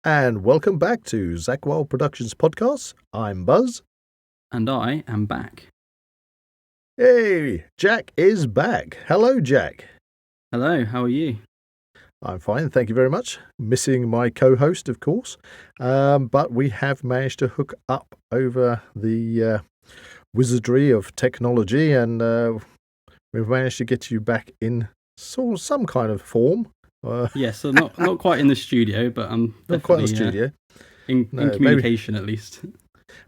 And welcome back to ZWP Productions Podcast. I'm Buzz. And I am back. Hey, Jack is back. Hello, Jack. Hello, how are you? I'm fine, thank you very much. Missing my co-host, of course. But we have managed to hook up over the wizardry of technology, and we've managed to get you back in some kind of form. Yes, so not quite in the studio, but I'm not quite in the studio. In communication, at least.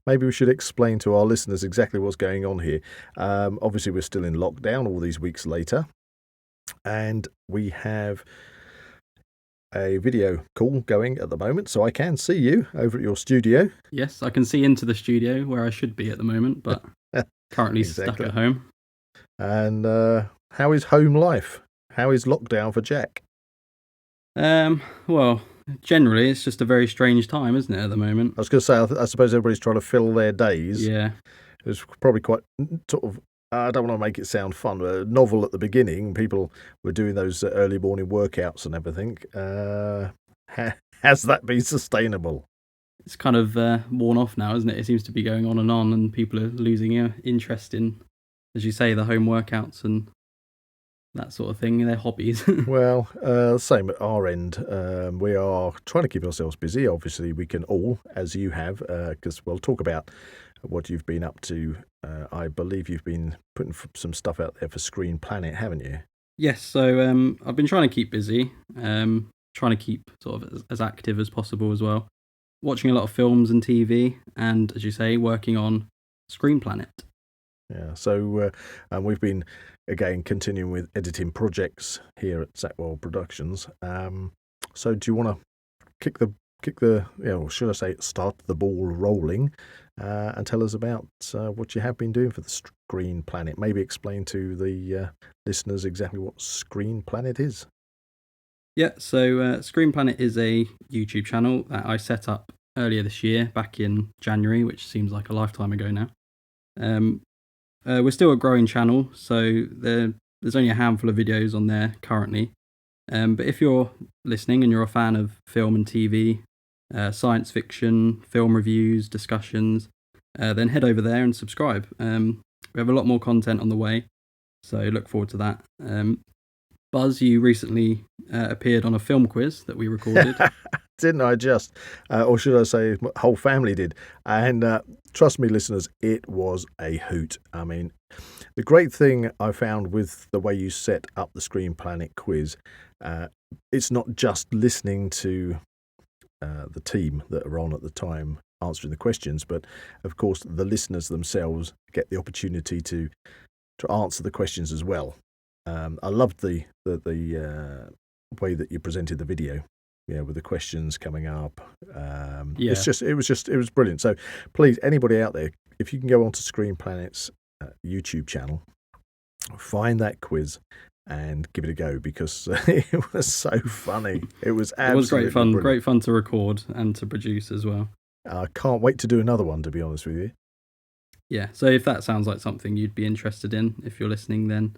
Maybe we should explain to our listeners exactly what's going on here. Obviously, we're still in lockdown all these weeks later, and we have a video call going at the moment, so I can see you over at your studio. Yes, I can see into the studio where I should be at the moment, but currently stuck at home. And how is home life? How is lockdown for Jack? Well, generally, it's just a very strange time, isn't it, at the moment? I was going to say, I suppose everybody's trying to fill their days. Yeah. It's probably quite sort of, I don't want to make it sound fun, but novel at the beginning. People were doing those early morning workouts and everything. Has that been sustainable? It's kind of worn off now, isn't it? It seems to be going on, and people are losing interest in, as you say, the home workouts and that sort of thing, their hobbies. Well, same at our end. We are trying to keep ourselves busy. Obviously, we can all, as you have, because we'll talk about what you've been up to. I believe you've been putting some stuff out there for Screen Planet, haven't you? Yes, so I've been trying to keep busy, trying to keep sort of as active as possible as well. Watching a lot of films and TV, and, as you say, working on Screen Planet. Yeah, so we've been, again, continuing with editing projects here at ZWP Productions. So do you want to kick the or should I say start the ball rolling and tell us about what you have been doing for the Screen Planet? Maybe explain to the listeners exactly what Screen Planet is. Yeah, so Screen Planet is a YouTube channel that I set up earlier this year, back in January, which seems like a lifetime ago now. We're still a growing channel, so there's only a handful of videos on there currently. But if you're listening and you're a fan of film and TV, science fiction, film reviews, discussions, then head over there and subscribe. We have a lot more content on the way, so look forward to that. Buzz, you recently appeared on a film quiz that we recorded. Didn't I just? Or should I say, my whole family did. And trust me, listeners, it was a hoot. I mean, the great thing I found with the way you set up the Screen Planet quiz, it's not just listening to the team that are on at the time answering the questions, but of course the listeners themselves get the opportunity to answer the questions as well. I loved the way that you presented the video. Yeah, with the questions coming up. It was brilliant. So please, anybody out there, if you can go onto Screen Planet's YouTube channel, find that quiz and give it a go, because it was so funny. It was absolutely It was great fun. Brilliant. Great fun to record and to produce as well. I can't wait to do another one, to be honest with you. Yeah, so if that sounds like something you'd be interested in, if you're listening, then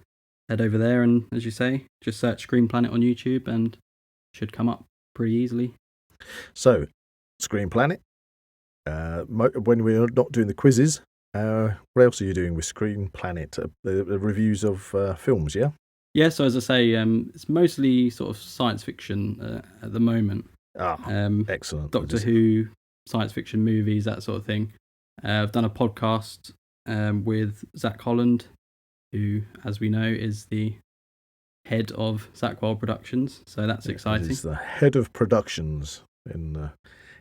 head over there and, as you say, just search Screen Planet on YouTube and it should come up pretty easily. So, Screen Planet. When we're not doing the quizzes, what else are you doing with Screen Planet? The reviews of films, yeah? Yeah, so as I say, it's mostly sort of science fiction at the moment. Excellent. Doctor Who, science fiction movies, that sort of thing. I've done a podcast with Zach Holland, who, as we know, is the head of ZWP Productions, so that's exciting. He's the head of productions, and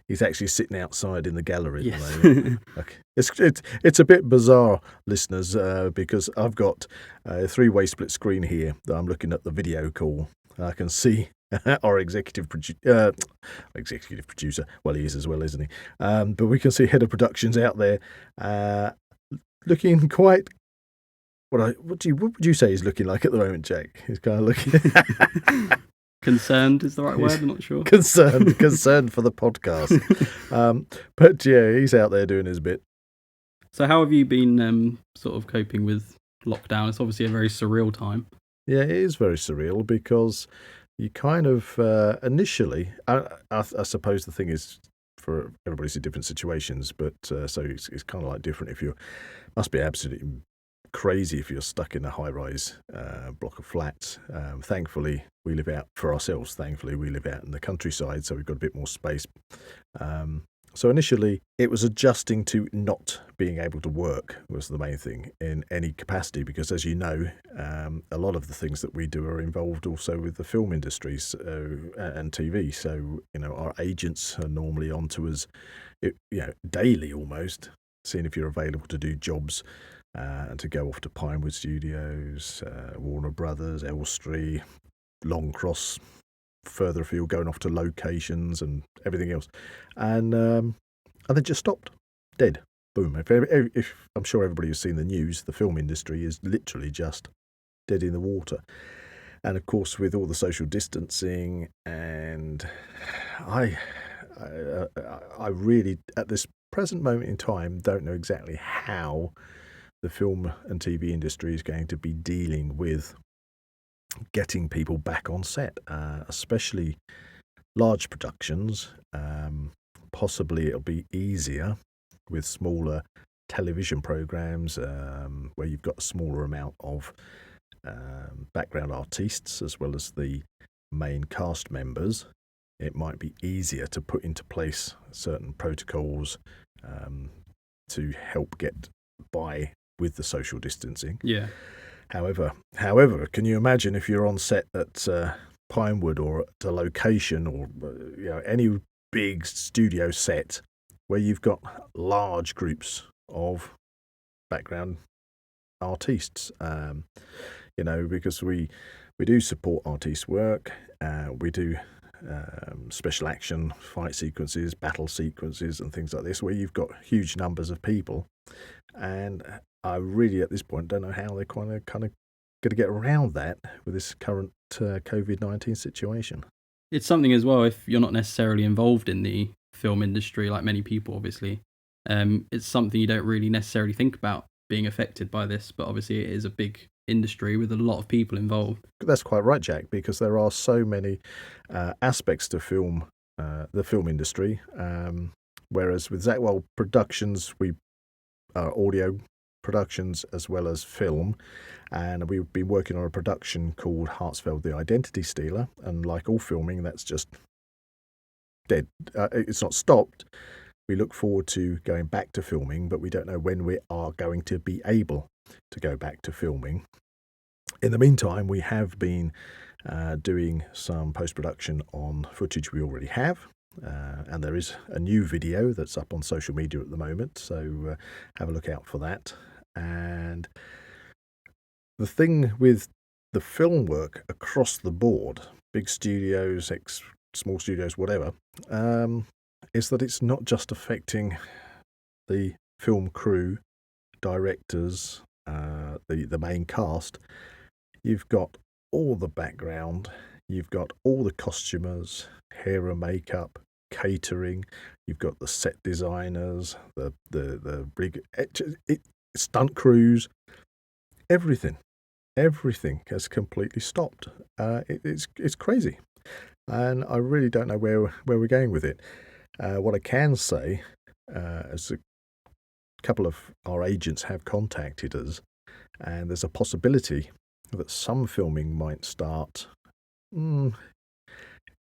he's actually sitting outside in the gallery. Yes. Okay. It's a bit bizarre, listeners, because I've got a 3-way split screen here that I'm looking at the video call. I can see our executive producer. Well, he is as well, isn't he? But we can see head of productions out there, looking quite. What would you say he's looking like at the moment, Jack? He's kind of looking concerned is the right word. I'm not sure. Concerned for the podcast. But yeah, he's out there doing his bit. So how have you been sort of coping with lockdown? It's obviously a very surreal time. Yeah, it is very surreal because you kind of initially, I suppose the thing is, for everybody's in different situations, but so it's kind of like different. If you must be absolutely crazy if you're stuck in a high-rise block of flats. Thankfully, we live out for ourselves. Thankfully, we live out in the countryside, so we've got a bit more space. So initially, it was adjusting to not being able to work was the main thing in any capacity, because as you know, a lot of the things that we do are involved also with the film industries and TV. So, our agents are normally on to us, daily almost, seeing if you're available to do jobs and to go off to Pinewood Studios, Warner Brothers, Elstree, Longcross, further afield, going off to locations and everything else, and then just stopped, dead, boom. If I'm sure everybody has seen the news, the film industry is literally just dead in the water, and of course with all the social distancing, and I really at this present moment in time don't know exactly how the film and TV industry is going to be dealing with getting people back on set, especially large productions. Possibly it'll be easier with smaller television programs where you've got a smaller amount of background artists as well as the main cast members. It might be easier to put into place certain protocols to help get by with the social distancing. Yeah. However, can you imagine if you're on set at Pinewood or at a location or any big studio set where you've got large groups of background artists? Because we do support artist work, we do special action fight sequences, battle sequences, and things like this, where you've got huge numbers of people, and I really, at this point, don't know how they're kind of going to get around that with this current COVID-19 situation. It's something as well, if you're not necessarily involved in the film industry, like many people, obviously, it's something you don't really necessarily think about being affected by this, but obviously it is a big industry with a lot of people involved. That's quite right, Jack, because there are so many aspects to film, the film industry, whereas with ZWP Productions, we are audio productions as well as film, and we've been working on a production called Hartsfeld the Identity Stealer, and like all filming, that's just dead. It's not stopped. We look forward to going back to filming, but we don't know when we are going to be able to go back to filming. In the meantime, we have been doing some post-production on footage we already have, and there is a new video that's up on social media at the moment, so have a look out for that. And the thing with the film work across the board, big studios, small studios, whatever, is that it's not just affecting the film crew, directors, the main cast. You've got all the background, you've got all the costumers, hair and makeup, catering, you've got the set designers, the big stunt crews, everything has completely stopped. It's crazy, and I really don't know where we're going with it. What I can say, as a couple of our agents have contacted us, and there's a possibility that some filming might start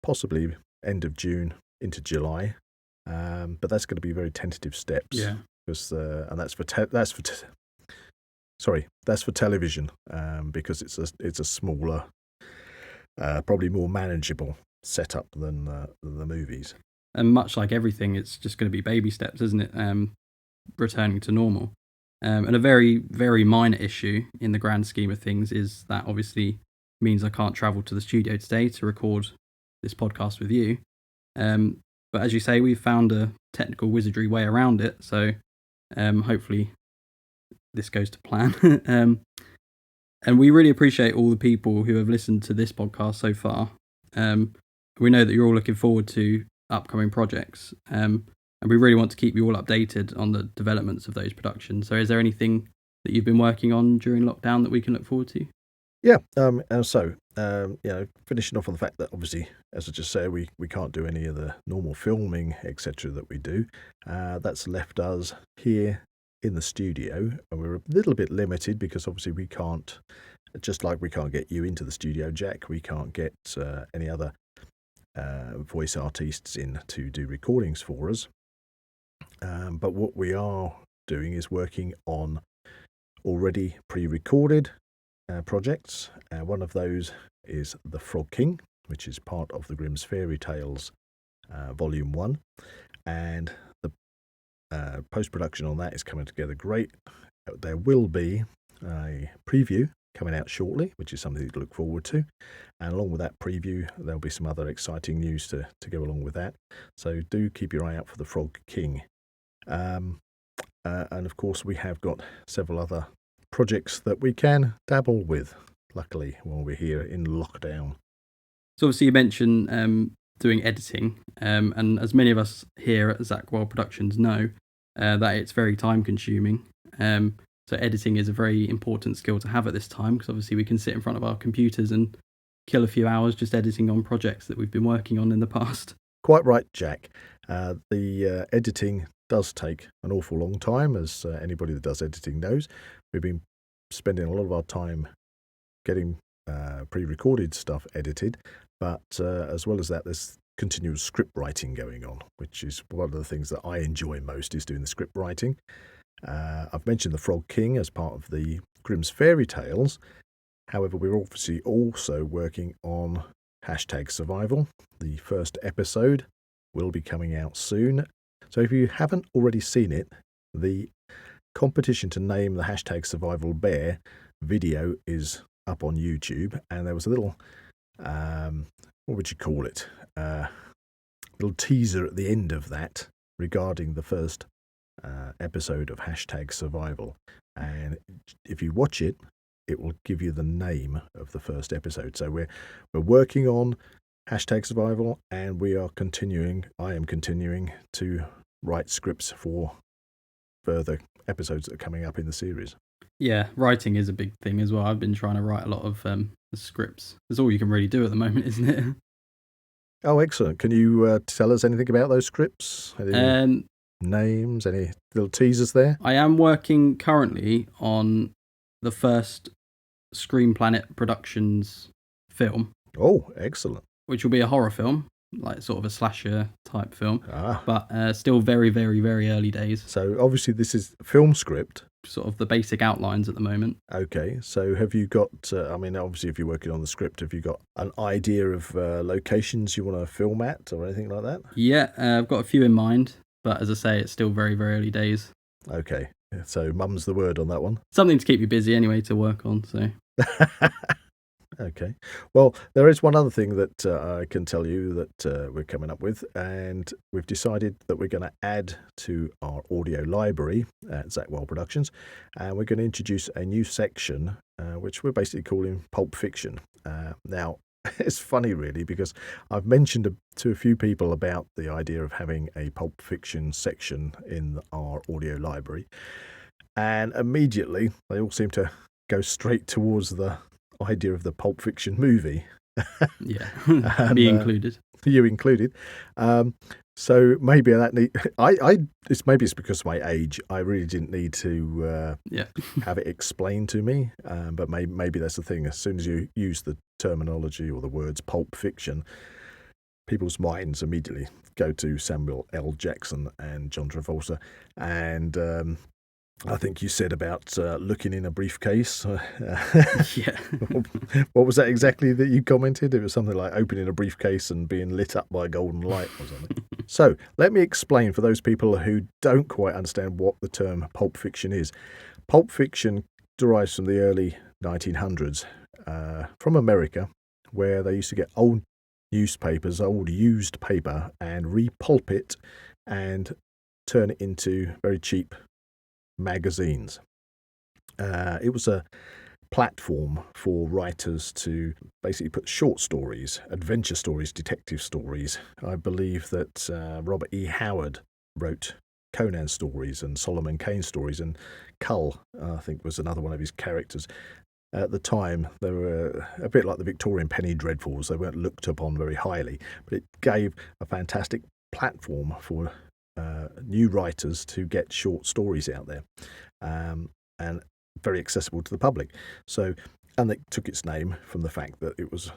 possibly end of June into July, but that's going to be very tentative steps. Yeah. Because and that's for television, because it's a smaller, probably more manageable setup than the movies. And much like everything, it's just going to be baby steps, isn't it? Returning to normal. And a very, very minor issue in the grand scheme of things is that obviously means I can't travel to the studio today to record this podcast with you. But as you say, we've found a technical wizardry way around it. So hopefully this goes to plan. And we really appreciate all the people who have listened to this podcast so far. We know that you're all looking forward to upcoming projects. And we really want to keep you all updated on the developments of those productions. So is there anything that you've been working on during lockdown that we can look forward to? Yeah, so finishing off on the fact that obviously, as I just said, we can't do any of the normal filming, etc. that we do. That's left us here in the studio, and we're a little bit limited because obviously we can't, just like we can't get you into the studio, Jack, we can't get any other voice artists in to do recordings for us. But what we are doing is working on already pre-recorded projects. One of those is The Frog King, which is part of the Grimm's Fairy Tales Volume 1. And the post-production on that is coming together great. There will be a preview coming out shortly, which is something to look forward to. And along with that preview, there'll be some other exciting news to go along with that. So do keep your eye out for The Frog King. And of course, we have got several other projects that we can dabble with, luckily, while we're here in lockdown. So obviously you mentioned doing editing, and as many of us here at ZWP Productions know, that it's very time consuming. So editing is a very important skill to have at this time, because obviously we can sit in front of our computers and kill a few hours just editing on projects that we've been working on in the past. Quite right, Jack. The editing does take an awful long time, as anybody that does editing knows. We've been spending a lot of our time getting pre-recorded stuff edited, but as well as that, there's continuous script writing going on, which is one of the things that I enjoy most, is doing the script writing. I've mentioned The Frog King as part of the Grimm's Fairy Tales. However, we're obviously also working on #Survival. The first episode will be coming out soon. So if you haven't already seen it, the competition to name the #Survival bear video is up on YouTube, and there was a little, what would you call it? Little teaser at the end of that regarding the first episode of #Survival. And if you watch it, it will give you the name of the first episode. So we're working on #Survival, and I am continuing to write scripts for further episodes that are coming up in the series. Yeah, writing is a big thing as well. I've been trying to write a lot of scripts. That's all you can really do at the moment, isn't it? Oh, excellent. Can you tell us anything about those scripts? Any names, any little teasers there? I am working currently on the first Screen Planet Productions film. Oh, excellent. Which will be a horror film, like sort of a slasher type film, but still very, very, very early days. So obviously this is film script. Sort of the basic outlines at the moment. Okay, so have you got, obviously if you're working on the script, have you got an idea of locations you want to film at or anything like that? Yeah, I've got a few in mind, but as I say, it's still very, very early days. Okay, so mum's the word on that one. Something to keep you busy anyway to work on, so... Okay. Well, there is one other thing that I can tell you that we're coming up with, and we've decided that we're going to add to our audio library at ZWP Productions, and we're going to introduce a new section, which we're basically calling Pulp Fiction. Now, it's funny really, because I've mentioned to a few people about the idea of having a Pulp Fiction section in our audio library, and immediately they all seem to go straight towards the idea of the Pulp Fiction movie. Yeah, me included. You included. So maybe that maybe it's because of my age. I really didn't need to have it explained to me. But maybe that's the thing. As soon as you use the terminology or the words Pulp Fiction, people's minds immediately go to Samuel L. Jackson and John Travolta, and I think you said about looking in a briefcase. Yeah. What was that exactly that you commented? It was something like opening a briefcase and being lit up by a golden light or something. So let me explain for those people who don't quite understand what the term Pulp Fiction is. Pulp Fiction derives from the early 1900s from America, where they used to get old newspapers, old used paper, and repulp it and turn it into very cheap magazines. It was a platform for writers to basically put short stories, adventure stories, detective stories. I believe that Robert E. Howard wrote Conan stories and Solomon Kane stories, and Cull, I think, was another one of his characters. at the time, they were a bit like the Victorian penny dreadfuls. They weren't looked upon very highly, but it gave a fantastic platform for new writers to get short stories out there, and very accessible to the public. So, and it took its name from the fact that it was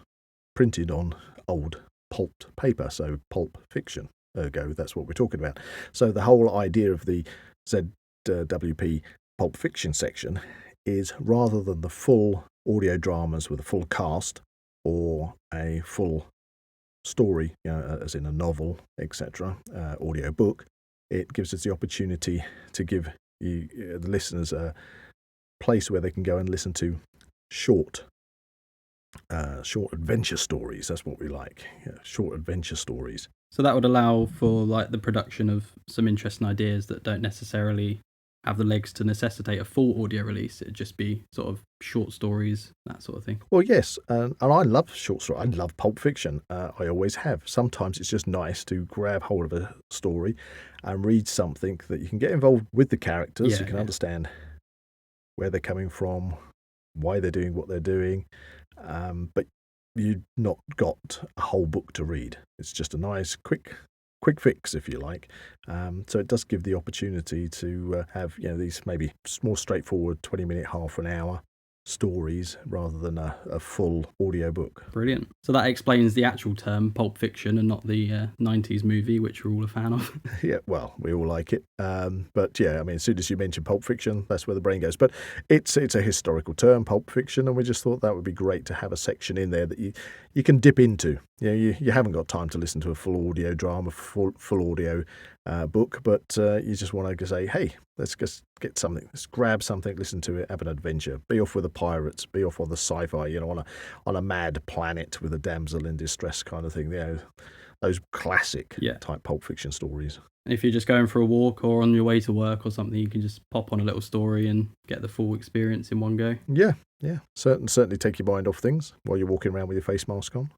printed on old pulped paper, so pulp fiction. Ergo, that's what we're talking about. So the whole idea of the ZWP Pulp Fiction section is, rather than the full audio dramas with a full cast or a full story, as in a novel, etc., audio book, it gives us the opportunity to give you, the listeners, a place where they can go and listen to short adventure stories. That's what we like, short adventure stories. So that would allow for like the production of some interesting ideas that don't necessarily have the legs to necessitate a full audio release. It'd just be sort of short stories, that sort of thing. Well, yes, and I love short stories. I love Pulp Fiction. I always have. Sometimes it's just nice to grab hold of a story and read something that you can get involved with the characters. You can understand where they're coming from, why they're doing what they're doing, but you've not got a whole book to read. It's just a nice, quick fix, if you like. So it does give the opportunity to have these maybe more straightforward 20-minute, half an hour stories rather than a full audio book. Brilliant. So that explains the actual term Pulp Fiction and not the 90s movie, which we're all a fan of. Yeah, well, we all like it. But yeah, I mean, as soon as you mention Pulp Fiction, that's where the brain goes. But it's a historical term, Pulp Fiction, and we just thought that would be great to have a section in there that you can dip into. You haven't got time to listen to a full audio drama, full audio book, but you just want to say, hey, let's just get something, let's grab something, listen to it, have an adventure, be off with the pirates, be off on the sci-fi, on a mad planet with a damsel in distress kind of thing. Those classic type Pulp Fiction stories. And if you're just going for a walk or on your way to work or something, you can just pop on a little story and get the full experience in one go. Yeah. Certainly take your mind off things while you're walking around with your face mask on.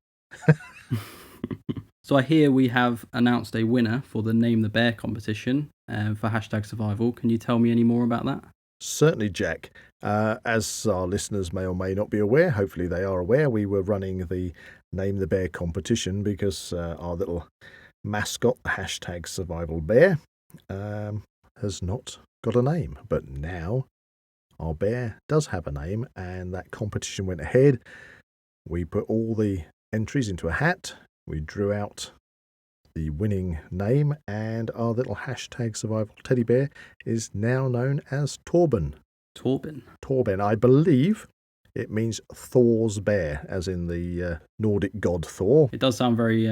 So I hear we have announced a winner for the Name the Bear competition for #survival. Can you tell me any more about that? Certainly, Jack. As our listeners may or may not be aware, hopefully they are aware, we were running the Name the Bear competition because our little mascot, the #survival has not got a name. But now our bear does have a name, and that competition went ahead. We put all the entries into a hat. We drew out the winning name, and our little #survival teddy bear is now known as Torben. Torben. I believe it means Thor's bear, as in the Nordic god Thor. It does sound very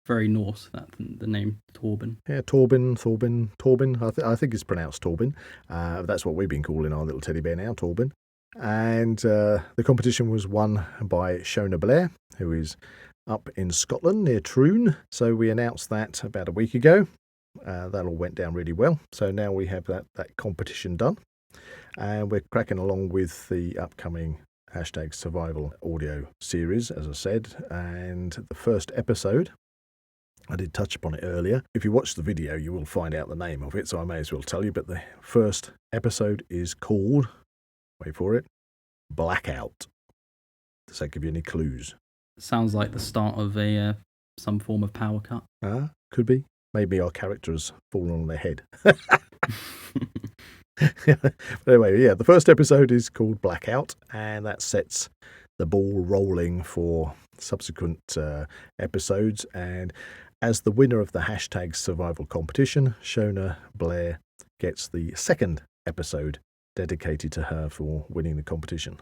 Norse, the name Torben. Yeah, Torben. I think it's pronounced Torben. That's what we've been calling our little teddy bear now, Torben. And the competition was won by Shona Blair, who is up in Scotland near Troon. So we announced that about a week ago. That all went down really well. So now we have that competition done. And we're cracking along with the upcoming #survival audio series, as I said. And the first episode, I did touch upon it earlier. If you watch the video, you will find out the name of it, so I may as well tell you. But the first episode is called, wait for it, Blackout. Does that give you any clues? Sounds like the start of some form of power cut. Could be. Maybe our character has fallen on their head. But anyway, the first episode is called Blackout, and that sets the ball rolling for subsequent episodes. And as the winner of the #survival competition, Shona Blair gets the second episode dedicated to her for winning the competition.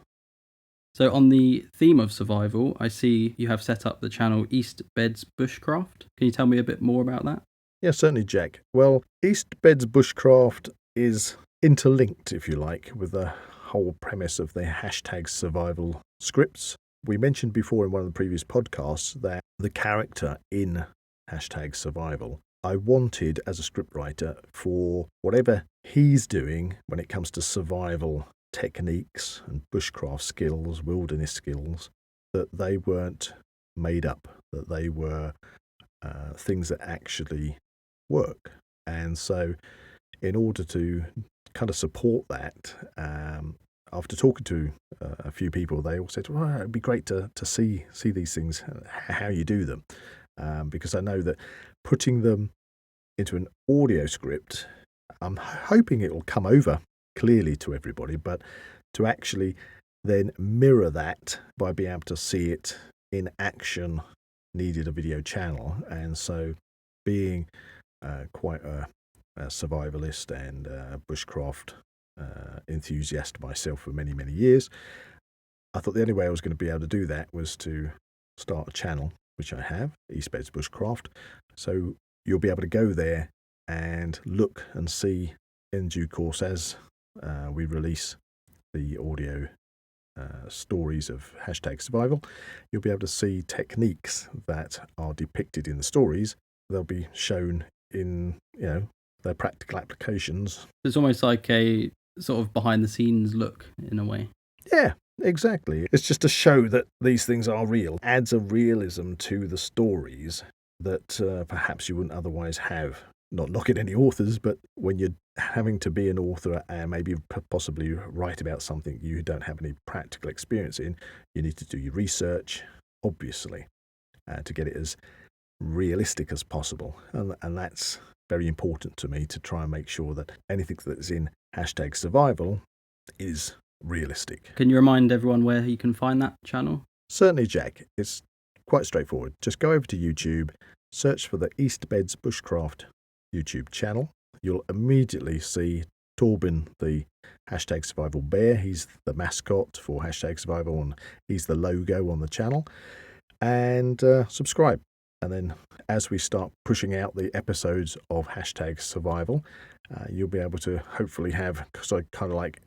So on the theme of survival, I see you have set up the channel East Beds Bushcraft. Can you tell me a bit more about that? Yeah, certainly, Jack. Well, East Beds Bushcraft is interlinked, if you like, with the whole premise of the #survival scripts. We mentioned before in one of the previous podcasts that the character in #survival, I wanted as a scriptwriter for whatever he's doing when it comes to survival techniques and bushcraft skills, wilderness skills, that they weren't made up, that they were things that actually work. And so in order to kind of support that, after talking to a few people, they all said, well, it'd be great to see these things, how you do them. Because I know that putting them into an audio script, I'm hoping it will come over clearly to everybody, but to actually then mirror that by being able to see it in action needed a video channel. And so being quite a survivalist and bushcraft enthusiast myself for many, many years, I thought the only way I was going to be able to do that was to start a channel, which I have, ZWP Bushcraft. So you'll be able to go there and look and see in due course as we release the audio stories of #survival. You'll be able to see techniques that are depicted in the stories. They'll be shown in, their practical applications. It's almost like a sort of behind the scenes look in a way. Yeah, exactly. It's just to show that these things are real. Adds a realism to the stories that perhaps you wouldn't otherwise have. Not knocking any authors, but when you're having to be an author and maybe possibly write about something you don't have any practical experience in, you need to do your research, obviously, to get it as realistic as possible. And that's very important to me, to try and make sure that anything that's in #survival is realistic. Can you remind everyone where you can find that channel? Certainly, Jack. It's quite straightforward. Just go over to YouTube, search for the ZWP Bushcraft YouTube channel. You'll immediately see Torben, the #survival bear. He's the mascot for #survival, and he's the logo on the channel. And subscribe. And then as we start pushing out the episodes of #survival, you'll be able to hopefully have kind of like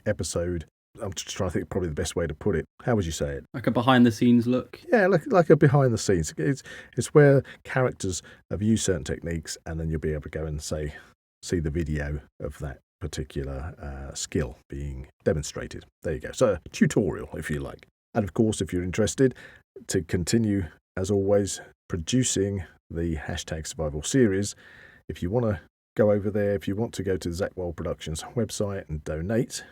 episode, I'm just trying to think probably the best way to put it. How would you say it? Like a behind the scenes look? Yeah, like a behind the scenes. It's where characters have used certain techniques, and then you'll be able to go and see the video of that particular skill being demonstrated. There you go. So a tutorial, if you like. And of course, if you're interested to continue, as always, producing the #survival series, if you want to go over there, if you want to go to the ZWP Productions website and donate,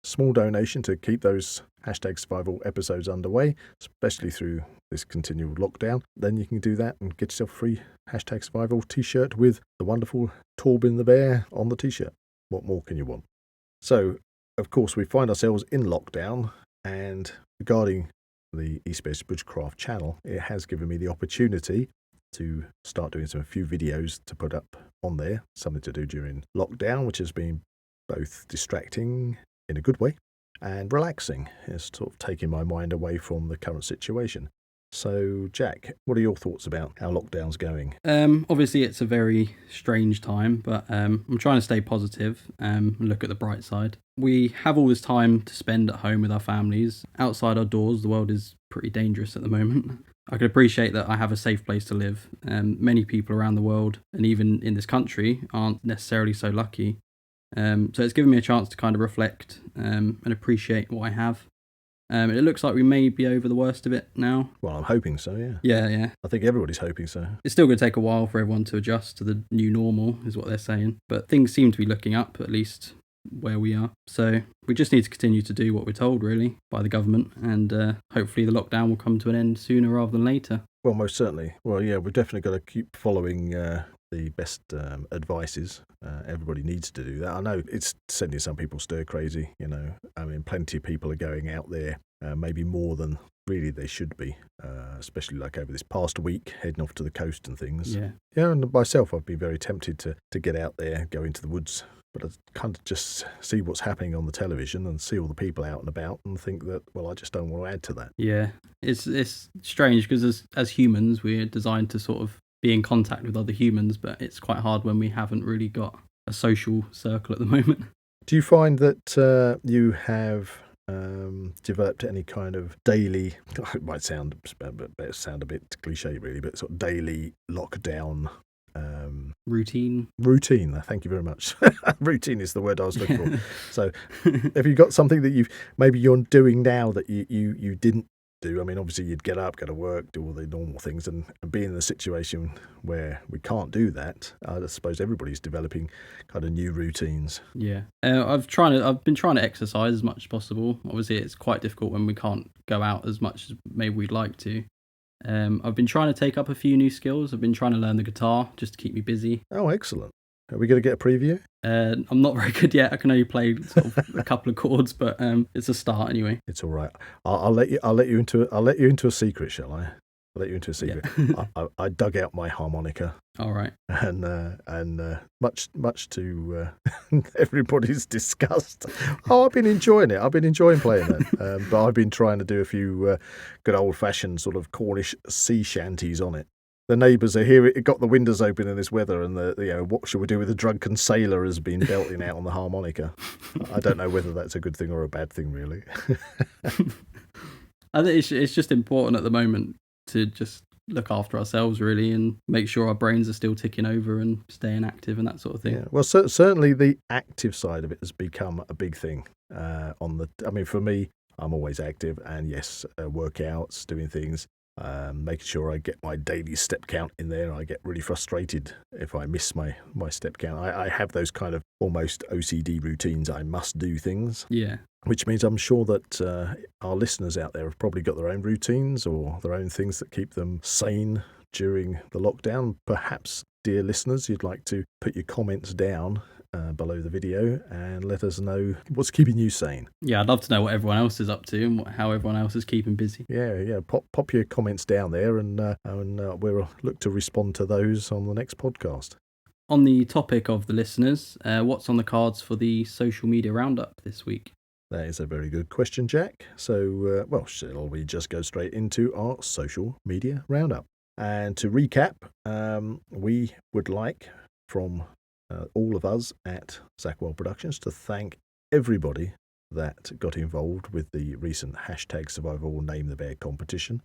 small donation to keep those #survival episodes underway, especially through this continual lockdown, then you can do that and get yourself a free #survival t-shirt with the wonderful Torben the bear on the t-shirt. What more can you want? So, of course, we find ourselves in lockdown, and regarding the ZWP Bushcraft channel, it has given me the opportunity to start doing a few videos to put up on there, something to do during lockdown, which has been both distracting in a good way and relaxing. It's sort of taking my mind away from the current situation. So, Jack, what are your thoughts about how lockdown's going? Obviously, it's a very strange time, but I'm trying to stay positive and look at the bright side. We have all this time to spend at home with our families. Outside our doors, the world is pretty dangerous at the moment. I can appreciate that I have a safe place to live. Many people around the world, and even in this country, aren't necessarily so lucky. So it's given me a chance to kind of reflect and appreciate what I have. It looks like we may be over the worst of it now. Well, I'm hoping so, yeah. Yeah. I think everybody's hoping so. It's still going to take a while for everyone to adjust to the new normal, is what they're saying. But things seem to be looking up, at least where we are. So we just need to continue to do what we're told, really, by the government. And hopefully the lockdown will come to an end sooner rather than later. Well, most certainly. Well, yeah, we've definitely got to keep following the best advices. Everybody needs to do that. I know it's sending some people stir crazy, I mean, plenty of people are going out there, maybe more than really they should be, especially like over this past week, heading off to the coast and things. Yeah, and myself, I've been very tempted to get out there, go into the woods, but I kind of just see what's happening on the television and see all the people out and about and think that, well, I just don't want to add to that. Yeah, it's strange because as humans, we're designed to sort of be in contact with other humans, but it's quite hard when we haven't really got a social circle at the moment. Do you find that you have developed any kind of daily, it might sound a bit cliche really, but sort of daily lockdown routine? Thank you very much. Routine is the word I was looking for. So have you got something that you're doing now that you didn't do. I mean, obviously you'd get up, go to work, do all the normal things, and be in the situation where we can't do that. I suppose everybody's developing kind of new routines. Yeah, I've been trying to exercise as much as possible. Obviously, it's quite difficult when we can't go out as much as maybe we'd like to. I've been trying to take up a few new skills. I've been trying to learn the guitar just to keep me busy. Oh, excellent. Are we going to get a preview? I'm not very good yet. I can only play sort of a couple of chords, but it's a start anyway. It's all right. I'll let you into a secret, shall I? I'll let you into a secret. Yeah. I dug out my harmonica. All right. And much to everybody's disgust. Oh, I've been enjoying it. I've been enjoying playing it. But I've been trying to do a few good old-fashioned sort of Cornish sea shanties on it. The neighbours are here. It got the windows open in this weather, and what shall we do with the drunken sailor has been belting out on the harmonica. I don't know whether that's a good thing or a bad thing, really. I think it's just important at the moment to just look after ourselves, really, and make sure our brains are still ticking over and staying active and that sort of thing. Yeah. Well, certainly the active side of it has become a big thing. For me, I'm always active, and yes, workouts, doing things. Making sure I get my daily step count in there. I get really frustrated if I miss my step count. I have those kind of almost OCD routines. I must do things. Yeah. Which means I'm sure that our listeners out there have probably got their own routines or their own things that keep them sane during the lockdown. Perhaps, dear listeners, you'd like to put your comments down below the video and let us know what's keeping you sane. Yeah, I'd love to know what everyone else is up to and how everyone else is keeping busy. Yeah. Pop your comments down there, and we'll look to respond to those on the next podcast. On the topic of the listeners, what's on the cards for the social media roundup this week? That is a very good question, Jack. So, shall we just go straight into our social media roundup? And to recap, we would like from all of us at ZWP Productions to thank everybody that got involved with the recent #Survival Name the Bear competition.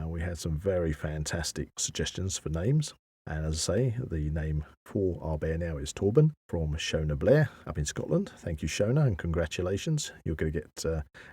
We had some very fantastic suggestions for names. And as I say, the name for our bear now is Torben from Shona Blair up in Scotland. Thank you, Shona, and congratulations. You're going to get,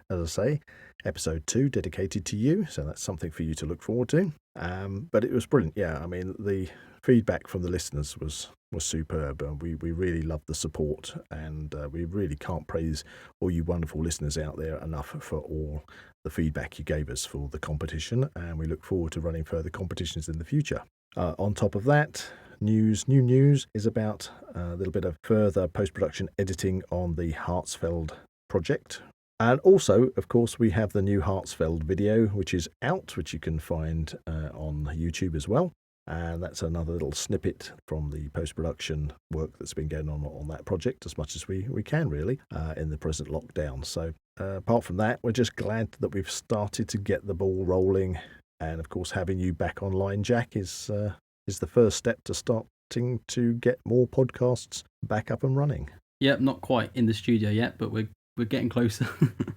as I say, episode 2 dedicated to you. So that's something for you to look forward to. But it was brilliant. Yeah, I mean, the feedback from the listeners was superb. We really loved the support, and we really can't praise all you wonderful listeners out there enough for all the feedback you gave us for the competition. And we look forward to running further competitions in the future. On top of that, new news is about a little bit of further post-production editing on the Hartsfeld project. And also, of course, we have the new Hartsfeld video, which is out, which you can find on YouTube as well. And that's another little snippet from the post-production work that's been going on that project, as much as we can, really, in the present lockdown. So apart from that, we're just glad that we've started to get the ball rolling. And, of course, having you back online, Jack, is the first step to starting to get more podcasts back up and running. Yep, not quite in the studio yet, but we're getting closer.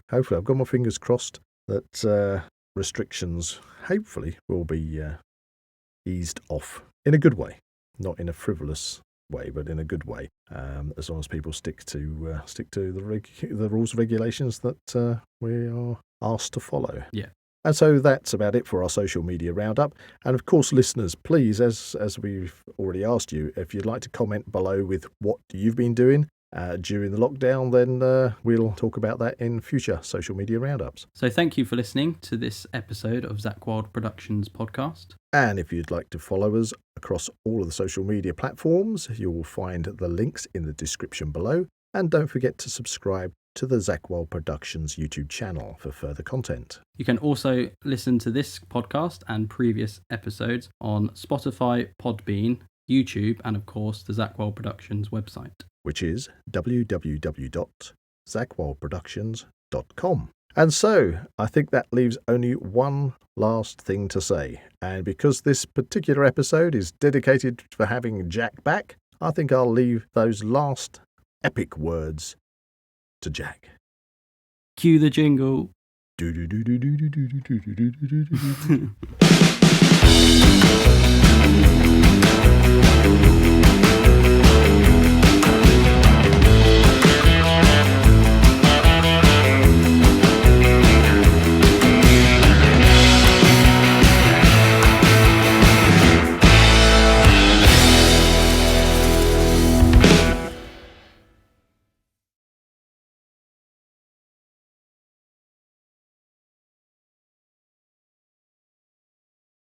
Hopefully, I've got my fingers crossed that restrictions, hopefully, will be eased off in a good way, not in a frivolous way, but in a good way. As long as people stick to the rules and regulations that we are asked to follow. Yeah. And so that's about it for our social media roundup. And of course, listeners, please, as we've already asked you, if you'd like to comment below with what you've been doing during the lockdown, then we'll talk about that in future social media roundups. So thank you for listening to this episode of ZWP Productions podcast. And if you'd like to follow us across all of the social media platforms, you'll find the links in the description below. And don't forget to subscribe to the ZWP Productions YouTube channel for further content. You can also listen to this podcast and previous episodes on Spotify, PodBean, YouTube, and of course the ZWP Productions website, which is www.zwpproductions.com. And so I think that leaves only one last thing to say. And because this particular episode is dedicated for having Jack back, I think I'll leave those last epic words to Jack. Cue the jingle.